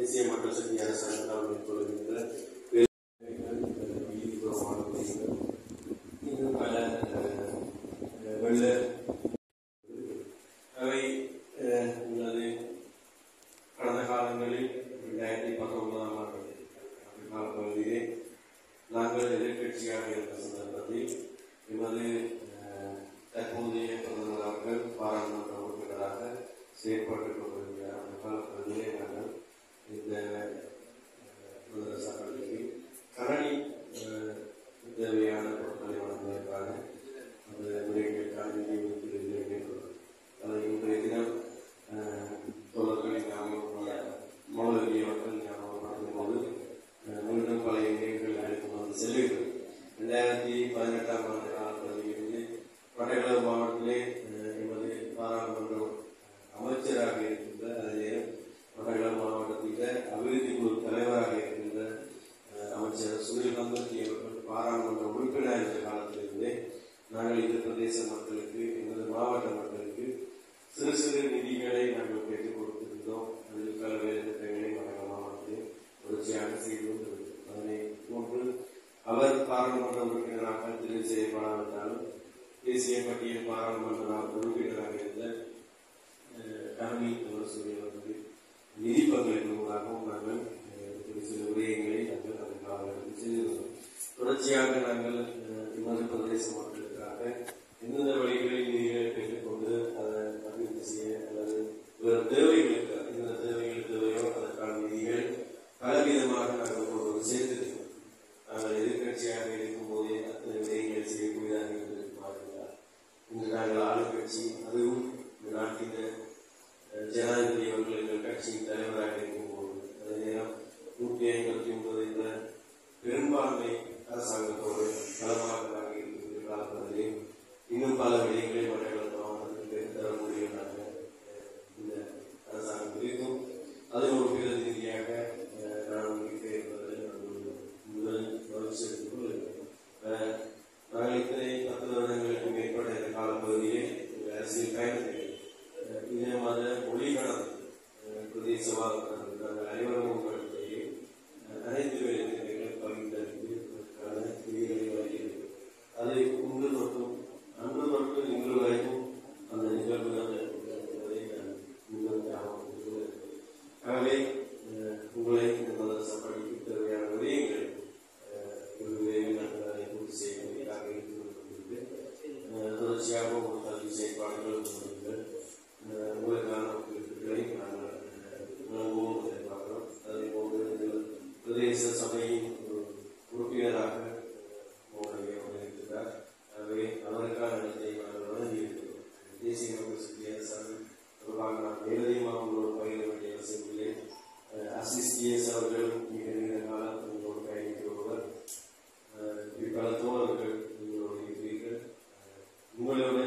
தேசிய மக்கள் சக்தி அரசாங்கத்தால் மேற்கொள்கின்ற இன்னும் பல வெள்ள அவை உள்ளது. கடந்த காலங்களில் 2019ஆம் ஆண்டு காலப்பகுதியிலே நாங்கள் எதிர்கட்சியாக இருந்த சந்தர்ப்பத்தில் எமது தற்போதைய பிரதமர்கள் பாராளுமன்ற உறுப்பினராக செயற்பட்டுக் கொண்டிருக்கிற அந்த காலப்பகுதியிலே நாங்கள் இந்த சட்டத்திற்கு கரணி தேவையான பொருட்களை வழங்குவதற்காக அந்த முறைகளுக்கான நிதி ஒதுக்கீடுகளை மேற்கொள்ளும். அதை இன்றைய தினம் தோழர்களின் மௌலவி அவர்கள் ஞாபகப்படுத்தும் போது மீண்டும் பல நிகழ்வுகள் அழைத்து வந்து செல்லுகிறது. 2018ஆம் ஆண்டு காலப்பகுதியிலிருந்து மட்டக்களப்பு மாவட்டத்திலே எமது பாராளுமன்ற அமைச்சராக இருக்கின்ற அதே மட்டக்களப்பு மாவட்டத்தில் அபிவிருத்தி குழு தலைவராக இருக்கின்ற அமைச்சர் சுனில் கந்தூரி அவர்கள் பாராளுமன்ற உறுப்பினர் என்ற காலத்திலிருந்தே நாங்கள் இந்த பிரதேச மக்களுக்கு எமது மாவட்ட மக்களுக்கு சிறு சிறு நிதிகளை நாங்கள் பெற்றுக் கொடுத்திருந்தோம். அதில் பல்வேறு திட்டங்களை மட்டக்களப்பு மாவட்டத்தில் தொடர்ச்சியாக செய்து கொண்டிருக்கிறோம். அதனை போன்று அவர் பாராளுமன்ற உறுப்பினராக தெரிவு செய்யப்படாவிட்டாலும் தேசிய பட்டியல் பாராளுமன்ற உறுப்பினராக இருந்த கரணி அவர்களுக்கு நிதி பங்களிப்புகளாகவும் நாங்கள் ஒரு சில விடயங்களை நாங்கள் அந்த காலகட்டத்தில் செய்திருந்தோம். தொடர்ச்சியாக நாங்கள் இமது பிரதேச மக்களுக்காக எந்தெந்த வழிகளில் நிதிகளை பெற்றுக்கொண்டு அதை அபிவிருத்தி செய்ய அல்லது வேறு தேவைகளுக்கு எந்தெந்த தேவைகள் தேவையோ அதற்கான நிதிகள் பலவிதமாக நாங்கள் ஒருவர் சேர்த்திருக்கிறோம். நாங்கள் எதிர்கட்சியாக இருக்கும் போதே அத்தனை விடயங்களை செய்யக்கூடியதாக இருந்திருக்கிறார். இன்று நாங்கள் ஆளுங்கட்சி, அதுவும் இந்த நாட்டின் ஜனாதிபதி அவர்கள் எங்கள் கட்சியின் தலைவராக இருக்கும்போது அதே நேரம் 159 என்ற பெரும்பான்மை அரசாங்கத்தோடு களமாக இருக்கிற காலப்பகுதியில் இன்னும் பல விடயங்களை மட்டக்களப்பு மாவட்டத்தில் தர முடியும். இந்த அரசாங்கம் இருக்கும் அதில் ஒரு பிரதிநிதியாக நான் இருக்க என்பதை முதல் மகிழ்ச்சி எடுத்துக் கொள்கிறேன். நாங்கள் இத்தனை 10 வருடங்களுக்கு மேற்பட்ட இந்த காலப்பகுதியிலே அரசியல் பயணத்தில் இதே மாதிரி மொழிகடந்த பிரதேசமாக நாங்கள் அனைவரும் படுத்தையே அனைத்து வேலைகள் பகிர்ந்ததற்கான விதிகளை வழங்கியிருக்கிறது. அதை உண்டு மற்றும் அன்று மற்றும் இன்று வரைக்கும் அந்த நிகழ்வுகள் என்பதை நான் உங்களுக்கு ஆகவே உங்களை இந்த மதரசா படிப்பு தேவையான விடயங்கள் ஒரு விரைவில் நாங்கள் அதை பூர்த்தி செய்யக்கூடியதாக இருக்கிறது. தொடர்ச்சியாக ஒரு கல்வி செயற்பாடுகள் உங்களுக்கான குறிப்புகளை நாங்கள் வழங்குவோம் எதிர்பார்க்கிறோம். அதே போன்று பிரதேச சபையின் உறுப்பினராக இருக்கிறார். ஆகவே அவருக்கான இடத்தை நாங்கள் வழங்கியிருக்கிறோம். தேசிய மக்கள் சக்தி அரசாங்கம் தொடர்பாக நான் மேலதிகமாக உங்களோடு பகிர வேண்டிய அவசியமில்லை. அசிஸ்டிஎஸ் அவர்களும் மிக நீண்ட காலம் உங்களோடு பயணிக்கிறவர். பல தோழர்கள் உங்களோடு இருக்கிறீர்கள். உங்களோட